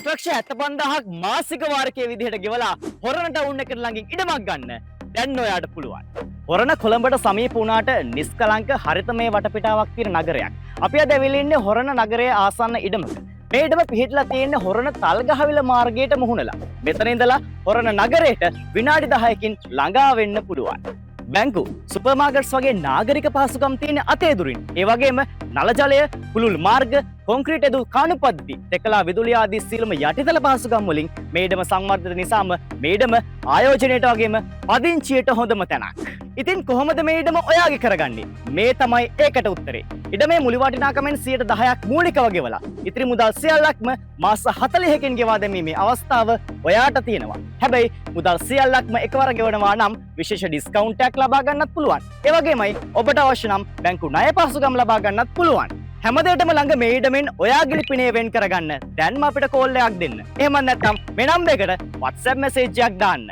₹1,75,000ක් මාසික වාරකයේ විදිහට ගෙවලා හොරණ ටවුන් එකට ළඟින් ඉඩමක් ගන්න දැන් ඔයාට පුළුවන්. හොරණ කොළඹට සමීප වුණාට නිස්කලංක හරිතමය වටපිටාවක් තියෙන නගරයක්. අපි අද ඇවිල්ලා ඉන්නේ හොරණ නගරයේ ආසන්න ඉඩමක. මේ ඉඩම පිහිටලා තියෙන්නේ හොරණ තල්ගහවිල මාර්ගයට මුහුණලා. මෙතන ඉඳලා හොරණ නගරයට විනාඩි 10කින් ළඟා වෙන්න පුළුවන්. බැංකු, සුපර් මාකට්ස් වගේ නාගරික පහසුකම් තියෙන අතේදුරින්. ඒ වගේම නල ජලය, පුළුල් මාර්ග, කොන්ක්‍රීට් එදු කණු පද්ධති, තෙකලා විදුලිය ආදී සියලුම යටිතල පහසුකම් වලින් මේ ඉඩම සංවර්ධිත නිසාම මේ ඉඩම ආයෝජනයට වගේම පදිංචියට හොඳම තැනක්. ඉතින් කොහොමද මේ ඉඩම ඔයාගේ කරගන්නේ? මේ තමයි ඒකට උත්තරේ. ඉඩමේ මුළු වටිනාකමෙන් 10%ක් මූලිකව ගෙවලා ඉතිරි මුදල් සියල්ලක්ම මාස 40කින් ගෙවා දැමීමේ අවස්ථාව ඔයාට තියෙනවා. හැබැයි මුදල් සියල්ලක්ම එකවර ගෙවනවා නම් විශේෂ ඩිස්කවුන්ට් එකක් ලබා ගන්නත් පුළුවන්. ඒ වගේමයි ඔබට අවශ්‍ය නම් බැංකු ණය පහසුකම් ලබා ගන්නත් පුළුවන්. හැමදේටම ළඟ මේ ඉඩමෙන් ඔයාගේ ලිපිනේ වෙන් කරගන්න දැන්ම අපිට කෝල් එකක් දෙන්න. එහෙම නැත්නම් මේ නම්බරයකට WhatsApp මැසේජ් එකක් දාන්න.